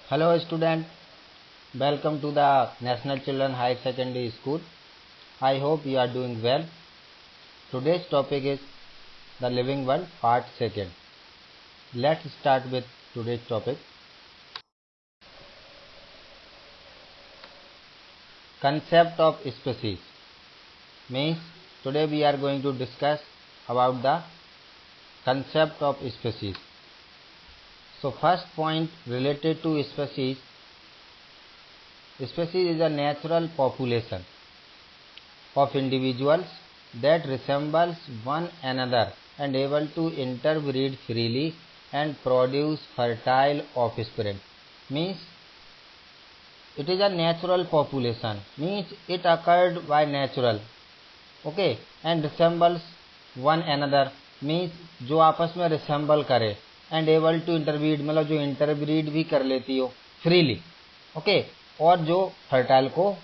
Hello student, welcome to the National Children Higher Secondary School. I hope you are doing well. Today's topic is the living world part 2nd. Let's start with today's topic. Concept of species. Means today we are going to discuss about the concept of species. So first point related to species. Species is a natural population of individuals that resembles one another and able to interbreed freely and produce fertile offspring. Means it is a natural population, means it occurred by natural, okay, and resembles one another means जो आपस में resemble करे and able to interbreed मतलब जो interbreed भी कर लेती हो freely, okay, और जो fertile को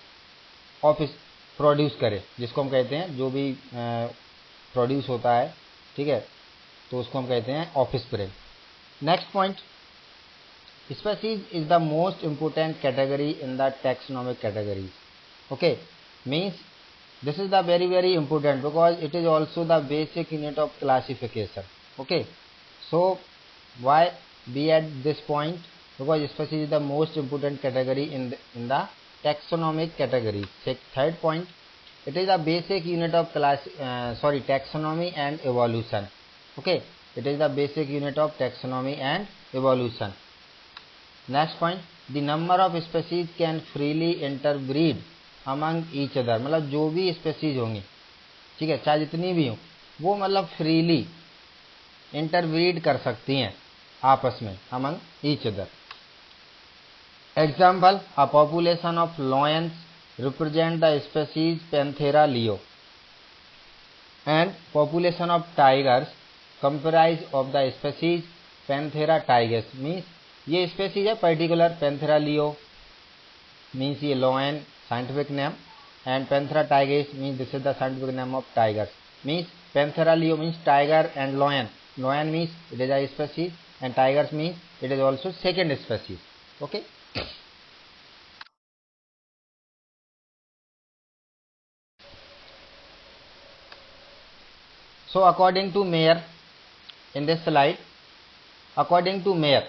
प्रोड्यूस करे, जिसको हम कहते हैं जो भी प्रोड्यूस होता है, ठीक है, तो उसको हम कहते हैं offspring. Next point, species is the most important category in the taxonomic categories. Okay, means this is the very important because it is also the basic unit of classification. Okay, so why be at this point, because species is the most important category in the taxonomic categories. Third point, it is a basic unit of taxonomy and evolution. Okay, it is the basic unit of taxonomy and evolution. Next point, the number of species can freely interbreed among each other. मतलब जो भी species होंगी, ठीक है, चाहे जितनी भी हो, वो मतलब freely interbreed कर सकती हैं आपस में among each other. Example, a population of lions represent the species Panthera leo and population of tigers comprise of the species Panthera tigris. Means ये species है particular Panthera leo means ये lion scientific name and Panthera tigris means this is the scientific name of tigers. Means Panthera leo means tiger and lion. Lion means it is a species and tigers means it is also second species. Okay. So according to Mayer, in this slide, according to Mayer,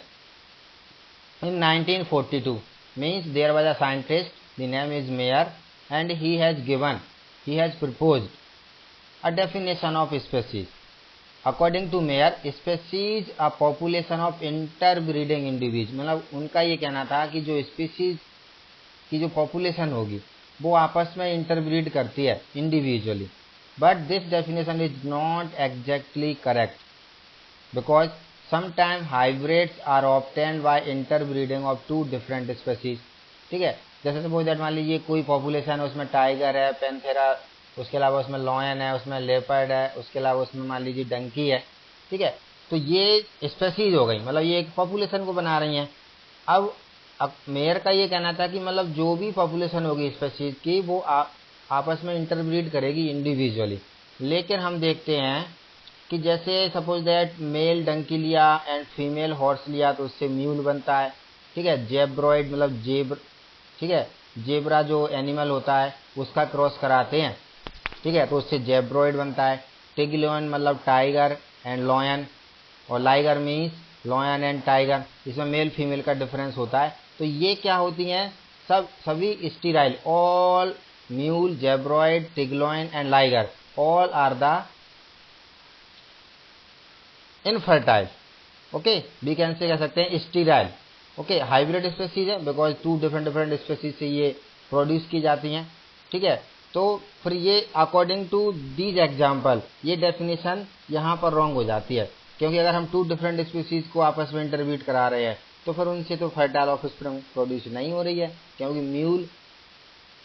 in 1942, means there was a scientist, the name is Mayer, and he has proposed a definition of species. According to Mayer, species a population of interbreeding individuals. मतलब उनका ये कहना था कि जो species की जो population होगी वो आपस में interbreed करती है individually. But this definition is not exactly correct because sometimes hybrids are obtained by interbreeding of two different species. ठीक है, जैसे सपोज दैट मान लीजिए कोई पॉपुलेशन है, उसमें टाइगर है, पैंथेरा, उसके अलावा उसमें लॉयन है, उसमें लेपर्ड है, उसके अलावा उसमें मान लीजिए डंकी है. ठीक है, तो ये स्पेसीज हो गई, मतलब ये एक पॉपुलेशन को बना रही हैं. अब मेयर का ये कहना था कि मतलब जो भी पॉपुलेशन होगी स्पेसीज की वो आपस में इंटरब्रीड करेगी इंडिविजुअली. लेकिन हम देखते हैं कि जैसे सपोज दैट मेल डंकी लिया एंड फीमेल हॉर्स लिया तो उससे म्यूल बनता है. ठीक है, जेब्रॉइड मतलब जेब्र, ठीक है, जेब्रा जो एनिमल होता है उसका क्रॉस कराते हैं, ठीक है, तो उससे जेब्रॉइड बनता है. टिगलियन मतलब टाइगर एंड लॉयन, और liger means lion and tiger, इसमें मेल फीमेल का डिफरेंस होता है. तो ये क्या होती हैं, सभी sterile, all mule, zebroid, tiglon and liger all are the infertile. Okay, we can say कह सकते हैं sterile. Okay, हाइब्रिड स्पेसीज है बिकॉज टू डिफरेंट स्पेसीज से ये प्रोड्यूस की जाती हैं. ठीक है, तो फिर ये अकॉर्डिंग टू दीज एग्जाम्पल ये डेफिनेशन यहाँ पर रॉन्ग हो जाती है, क्योंकि अगर हम टू डिफरेंट स्पेसीज को आपस में इंटरब्रीड करा रहे हैं तो फिर उनसे तो फर्टाइल ऑफस्प्रिंग प्रोड्यूस नहीं हो रही है, क्योंकि म्यूल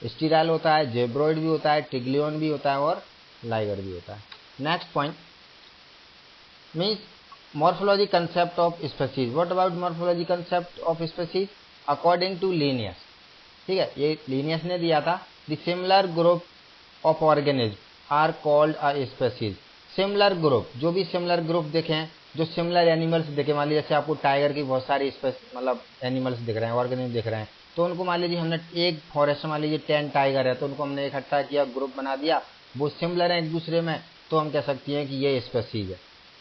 स्टीराइल होता है, जेब्रॉइड भी होता है, टिगलियन भी होता है और लाइगर भी होता है. Next point means morphology concept of species. What about morphology concept of species according to Linnaeus. ठीक है, ये लीनियस ने दिया था. The similar group of organism are called a species. Similar group, जो भी सिमिलर ग्रुप देखें, जो सिमिलर एनिमल्स दिखे, मान लीजिए जैसे आपको टाइगर की बहुत सारी मतलब एनिमल्स दिख रहे हैं, ऑर्गेनिज्म दिख रहे हैं, तो उनको मान लीजिए हमने एक फॉरेस्ट मान लीजिए 10 टाइगर है, तो उनको हमने इकट्ठा किया, ग्रुप बना दिया, वो सिमिलर है एक दूसरे में, तो हम कह सकते हैं कि ये स्पेसीज है।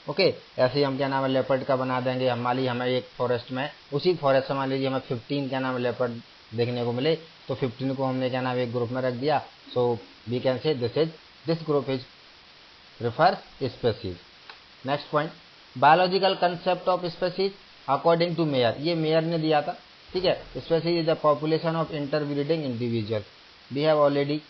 ओके, ऐसे ही हम क्या नाम है लेपर्ड का बना देंगे। हम मान लीजिए हमें एक फॉरेस्ट में, उसी फॉरेस्ट में मान लीजिए हमें 15 क्या नाम है लेपर्ड देखने को मिले, तो 15 को हमने क्या नाम है एक ग्रुप में रख दिया। So we can say this group is refers species। Next point, biological concept of species according to Mayr, ये मेयर ने दिया था, ठीक है। Species is the population of interbreeding individual, we have already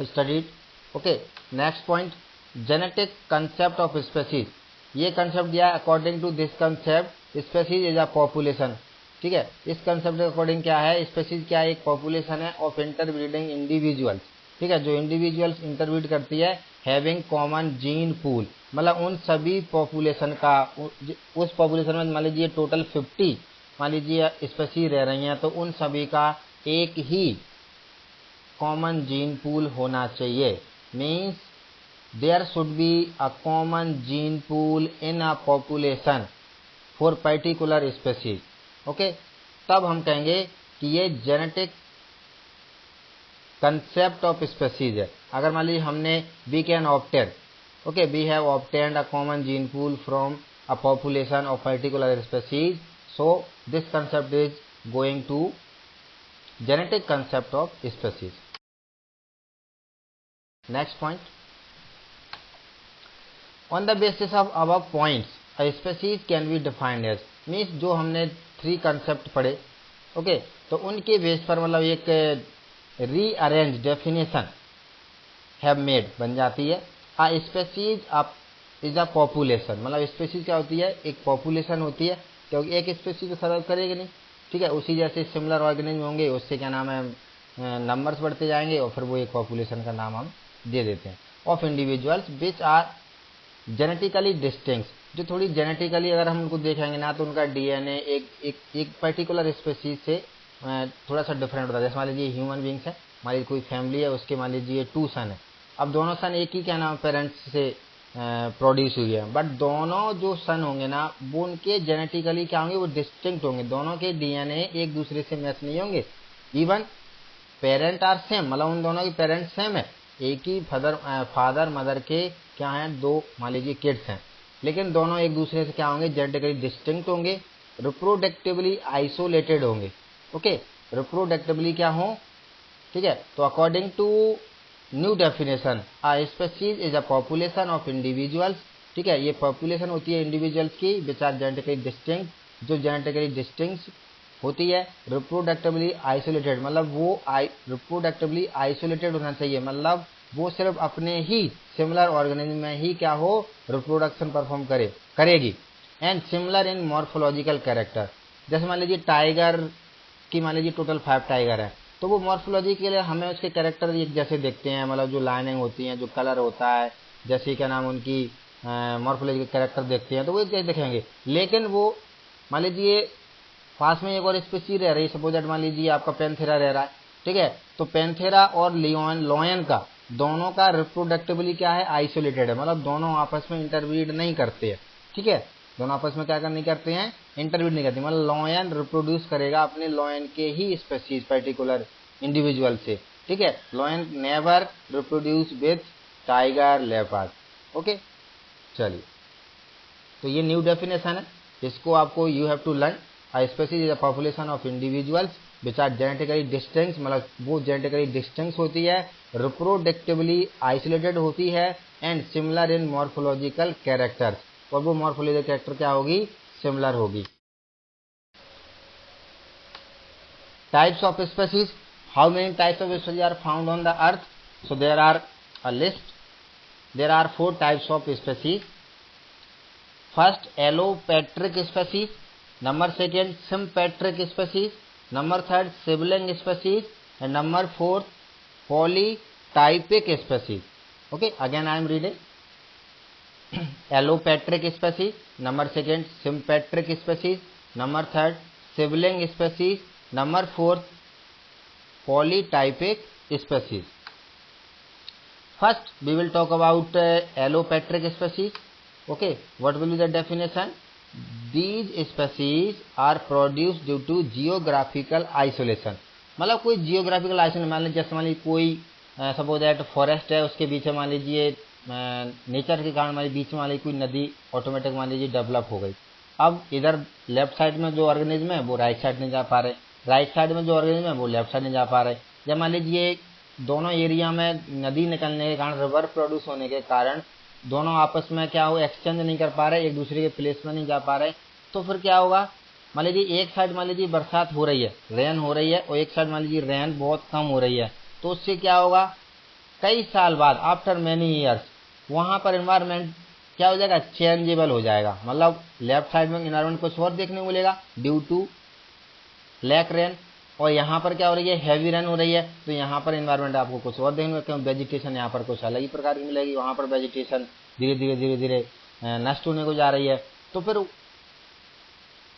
studied. Okay, next point, genetic concept of species, ये concept दिया है। According to this concept species is a population, ठीक है। इस कंसेप्ट के अकॉर्डिंग क्या है, स्पेसीज क्या है, एक पॉपुलेशन है ऑफ इंटरब्रीडिंग इंडिविजुअल्स, ठीक है, जो इंडिविजुअल्स इंटरब्रीड करती है, हैविंग कॉमन जीन पूल, मतलब उन सभी पॉपुलेशन का, उस पॉपुलेशन में मान लीजिए टोटल 50 मान लीजिए स्पेसीज रह रही हैं, तो उन सभी का एक ही कॉमन जीन पूल होना चाहिए। Means there should be a common gene pool in a population for particular species. Okay, तब हम कहेंगे कि ये जेनेटिक कंसेप्ट ऑफ स्पेसीज है। अगर मान लीजिए हमने we can opted, okay, we have obtained a common gene pool from a population of particular species, so this concept is going to genetic concept of species. Next point, on the basis of above points a species can be defined as, means जो हमने 3 concept पढ़े, okay, तो उनके base पर मतलब एक rearrange definition have made बन जाती है। Ah species up is a population, मतलब स्पेसीज क्या होती है, एक पॉपुलेशन होती है, क्योंकि एक स्पेसीज तो सर्वाइव करेगी नहीं, ठीक है। उसी जैसे सिमिलर ऑर्गेनिज्म होंगे, उससे क्या नाम है नंबर्स बढ़ते जाएंगे, और फिर वो एक पॉपुलेशन का नाम हम दे देते हैं। Of individuals which are genetically distinct, जो थोड़ी जेनेटिकली अगर हम उनको देखेंगे ना, तो उनका डीएनए एक पर्टिकुलर स्पेसीज से थोड़ा सा डिफरेंट होता है। जैसे मान लीजिए ह्यूमन बींग्स है, मान लीजिए कोई फैमिली है, उसके मान लीजिए 2 सन है, अब दोनों सन एक ही क्या नाम पेरेंट्स से प्रोड्यूस हुई है, बट दोनों जो सन होंगे ना, वो उनके जेनेटिकली क्या होंगे, वो डिस्टिंक्ट होंगे, दोनों के डीएनए एक दूसरे से मैच नहीं होंगे। इवन पेरेंट आर सेम, मतलब उन दोनों के पेरेंट्स सेम है, एक ही फादर मदर के क्या हैं 2 मान लीजिए किड्स हैं, लेकिन दोनों एक दूसरे से क्या होंगे, जेनेटिकली डिस्टिंक्ट होंगे, रिप्रोडक्टिवली आइसोलेटेड होंगे। ओके, रिप्रोडक्टिवली क्या हो, ठीक है। तो according to new definition a species is a population of individuals, ठीक है, ये पॉपुलेशन होती है इंडिविजुअल्स की विच आर जेनेटिकली डिस्टिंक्ट, जो जेनेटिकली डिस्टिंक्ट होती है, रिप्रोडक्टिवली आइसोलेटेड, मतलब वो रिप्रोडक्टिवली आइसोलेटेड होना चाहिए, मतलब वो सिर्फ अपने ही सिमिलर ऑर्गेनिज्म में ही क्या हो, रिप्रोडक्शन परफॉर्म करेगी। And similar in morphological character, जैसे मान लीजिए टाइगर की मान लीजिए टोटल 5 टाइगर है, तो वो मॉर्फोलॉजी के लिए हमें उसके कैरेक्टर एक जैसे देखते हैं, मतलब जो लाइनिंग होती हैं, जो कलर होता है, जैसे क्या नाम उनकी मॉर्फोलॉजी के कैरेक्टर देखते हैं, तो वो एक जैसे देखेंगे। लेकिन वो मान लीजिए पास में एक और स्पीशीज रह रही है, सपोज दैट मान लीजिए आपका पैंथेरा रह रहा है, ठीक है, तो पैंथेरा और लॉयन का दोनों का रिप्रोडक्टिवली क्या है, आइसोलेटेड है, मतलब दोनों आपस में इंटरब्रीड नहीं करते हैं, ठीक है, दोनों आपस में क्या नहीं करते हैं, इंटरब्रीड नहीं करते, मतलब लॉयन रिप्रोड्यूस करेगा अपने लॉयन के ही स्पेसीज पर्टिकुलर इंडिविजुअल से, ठीक है, lion never reproduce with tiger leopard. Okay, चलिए, तो ये न्यू डेफिनेशन है, इसको आपको you have to learn. A species is a population of individuals which are genetically distinct, मतलब वो जेनेटिकली डिस्टिंक्ट होती है, रिप्रोडक्टिवली आइसोलेटेड होती है, and similar in morphological characters, और वो मॉर्फोलॉजिकल कैरेक्टर क्या होगी, सिमिलर होगी। Types of species, how many types of species are found on the earth, so there are a list, there are 4 types of species. First, allopatric species. Number second, sympatric species. Number third, sibling species. And number fourth, polytypic species. Okay, again I am reading. Allopatric species. Number second, sympatric species. Number third, sibling species. Number fourth, polytypic species. First, we will talk about allopatric species. Okay, what will be the definition? These species are produced due to geographical isolation. मतलब कोई geographical isolation, मान लीजिए जैसे मान लीजिए कोई suppose that forest है, उसके बीच में मान लीजिए नेचर के कारण मान लीजिए बीच में मान लीजिए कोई नदी ऑटोमेटिक मान लीजिए डेवलप हो गई। अब इधर लेफ्ट साइड में जो ऑर्गेनिज्म है वो राइट साइड नहीं जा पा रहे, राइट साइड में जो ऑर्गेनिज्म है वो लेफ्ट साइड नहीं जा पा रहे। जब मान लीजिए दोनों एरिया में नदी निकलने के कारण, रिवर प्रोड्यूस होने के कारण दोनों आपस में क्या हो, एक्सचेंज नहीं कर पा रहे, एक दूसरे के प्लेस में नहीं जा पा रहे, तो फिर क्या होगा? मान लीजिए एक साइड मान लीजिए बरसात हो रही है, रेन हो रही है, और एक साइड मान लीजिए रेन बहुत कम हो रही है, तो उससे क्या होगा? कई साल बाद, आफ्टर मेनी ईयर्स, वहां पर एनवायरमेंट क्या हो जाएगा? चेंजेबल हो जाएगा। मतलब लेफ्ट साइड में एनवायरमेंट कुछ और देखने को मिलेगा ड्यू टू लैक रेन, और यहाँ पर क्या हो रही है? हैवी रेन हो रही है, तो यहाँ पर एनवायरमेंट आपको कुछ और देखने को, क्यों? वेजिटेशन यहाँ पर कुछ अलग ही प्रकार की मिलेगी, वहां पर वेजिटेशन धीरे धीरे नष्ट होने को जा रही है। तो फिर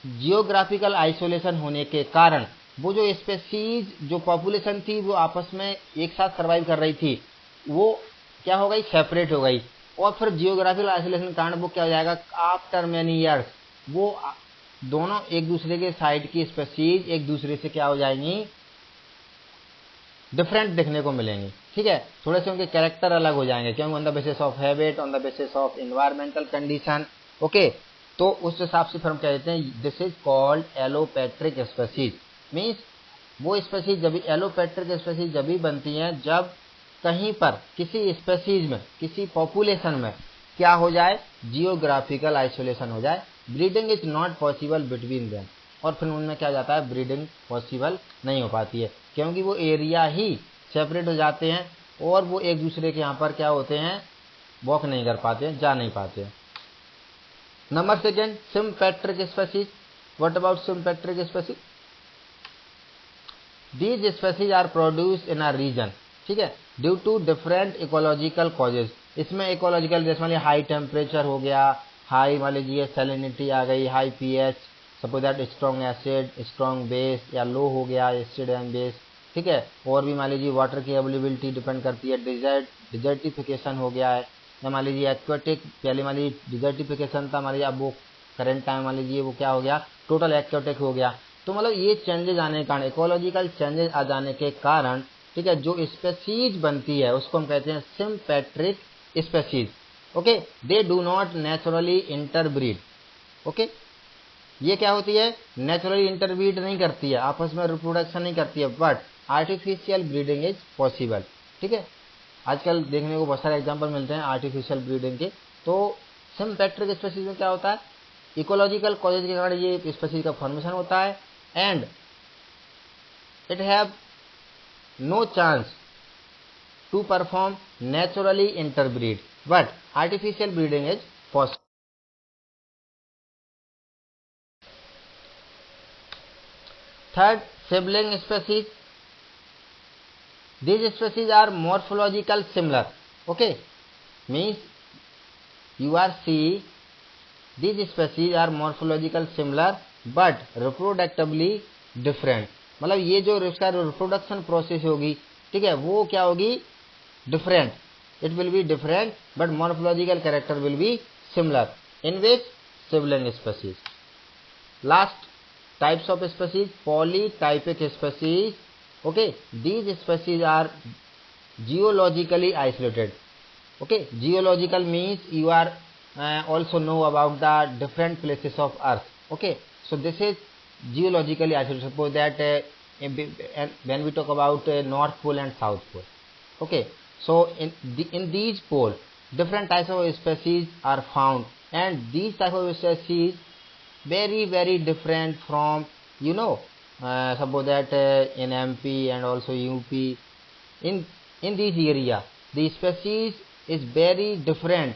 जियोग्राफिकल आइसोलेशन होने के कारण वो जो स्पेसीज, जो पॉपुलेशन थी, वो आपस में एक साथ सर्वाइव कर रही थी, वो क्या हो गई? सेपरेट हो गई। और फिर जियोग्राफिकल आइसोलेशन के कारण वो क्या हो जाएगा? आफ्टर मेनी ईयर्स वो दोनों एक दूसरे के साइड की स्पेसीज एक दूसरे से क्या हो जाएंगी? डिफरेंट देखने को मिलेंगी। ठीक है, थोड़े से उनके कैरेक्टर अलग हो जाएंगे, क्योंकि on the basis of habit, on the basis of environmental condition. Okay, तो उस हिसाब से फिर हम कहते हैं this is called allopatric species. Means वो स्पेसीज जब, एलोपैट्रिक स्पेसीज जब भी बनती हैं जब कहीं पर किसी स्पेसीज में, किसी पॉपुलेशन में क्या हो जाए? जियोग्राफिकल आइसोलेशन हो जाए। Breeding is not possible between them, और फिर उनमें क्या जाता है? ब्रीडिंग पॉसिबल नहीं हो पाती है, क्योंकि वो एरिया ही सेपरेट हो जाते हैं और वो एक दूसरे के यहाँ पर क्या होते हैं? वॉक नहीं कर पाते हैं, जा नहीं पाते हैं। Number second, sympatric species. What about sympatric species? These species are produced in a region, ठीक है, due to different ecological causes. इसमें इकोलॉजिकल, जैसे मान लीजिए हाई टेम्परेचर हो गया, हाई मान लीजिए सैलिनिटी आ गई, high pH, suppose that strong acid, strong base, या लो हो गया एसिड एंड बेस। ठीक है, और भी मान लीजिए वाटर की अवेलेबिलिटी डिपेंड करती है, डिजर्टिफिकेशन हो गया है, या मान लीजिए एक्वेटिक, पहले मान लीजिए डिजर्टिफिकेशन था, मान लीजिए अब वो करंट टाइम मान लीजिए वो क्या हो गया? टोटल एक्वेटिक हो गया। तो मतलब ये चेंजेस आने के कारण, इकोलॉजिकल चेंजेस आ जाने के कारण, ठीक है, जो स्पेसीज बनती है उसको हम कहते हैं sympatric species. Okay, they do not naturally interbreed. Okay, ये क्या होती है? नेचुरली इंटरब्रीड नहीं करती है, आपस में रिप्रोडक्शन नहीं करती है, but artificial breeding is possible. ठीक है, आजकल देखने को बहुत सारे एग्जांपल मिलते हैं आर्टिफिशियल ब्रीडिंग के। तो सिम्पेट्रिक स्पेसीज में क्या होता है? इकोलॉजिकल कॉजेज के कारण ये स्पेसीज का फॉर्मेशन होता है, and it have no chance to perform naturally interbreed, but artificial breeding is possible. Third, sibling species. These species are morphological similar. Okay, means you are seeing these species are morphological similar but reproductively different. मतलब ये जो इसका reproduction process होगी, ठीक है, वो क्या होगी? different. It will be different, but morphological character will be similar. In which sibling species. Last types of species, polytypic species. Okay, these species are geologically isolated. Okay, geological means you are also know about the different places of Earth. Okay, so this is geologically isolated. Suppose that when we talk about North Pole and South Pole. Okay, so in these poles different types of species are found, and these type of species very different from, you know, suppose that in MP and also UP, in this area the species is very different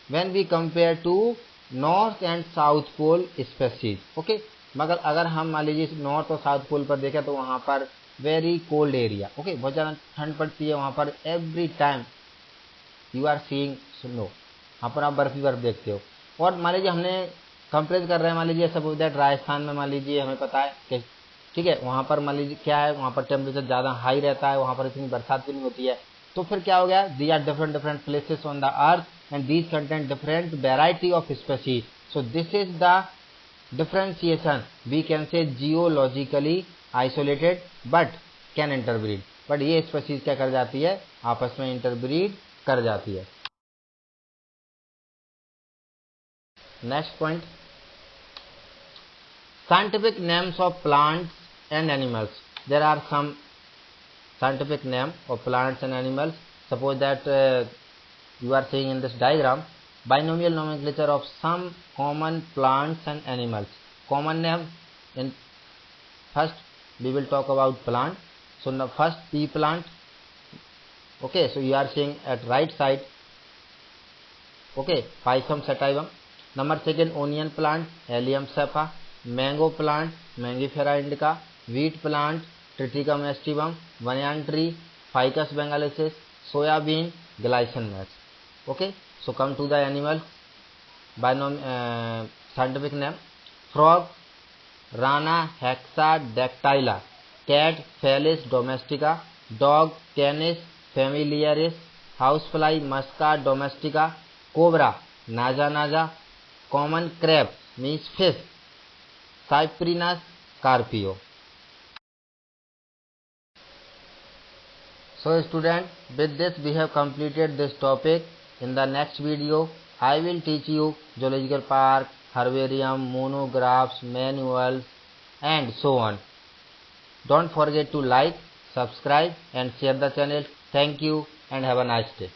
when we compare to North and South Pole species. Okay, मगर अगर हम मान लीजिए north और south pole पर देखें तो वहां पर वेरी कोल्ड एरिया, ओके, बहुत ज़्यादा ठंड पड़ती है वहां पर, every time you are seeing snow, वहां पर आप बर्फ ही बर्फ देखते हो। और मान लीजिए हमने कंपेयर कर रहे हैं, मान लीजिए सपोज दैट राजस्थान में मान लीजिए हमें पता है कि ठीक है वहां पर मान लीजिए क्या है, वहां पर टेम्परेचर ज़्यादा हाई रहता है, वहां पर इतनी बरसात भी नहीं होती है, तो फिर क्या हो गया? There are different places on the earth, and these contain different variety of species. So this is the differentiation. We can say geologically isolated but can interbreed. But ये species क्या कर जाती है, आपस में interbreed कर जाती है. Next point, scientific names of plants and animals. There are some scientific name of plants and animals. Suppose that you are seeing in this diagram binomial nomenclature of some common plants and animals. Common name, in first we will talk about plant. So now first pea plant. Okay, so you are seeing at right side. Okay, Pisum sativum. Number second, onion plant, Allium cepa. Mango plant, Mangifera indica. Wheat plant, Triticum aestivum. Banyan tree, Ficus bengalensis. Soya bean, Glycine nuts. Okay, so come to the animal scientific name. Frog, Rana hexadactyla. Cat, Felis domestica. Dog, Canis familiaris. Housefly, Musca domestica. Cobra, Naja naja. Common crab means fish, Cyprinus carpio. So student, with this we have completed this topic. In the next video I will teach you zoological park, herbarium, monographs, manuals and so on. Don't forget to like, subscribe and share the channel. Thank you and have a nice day.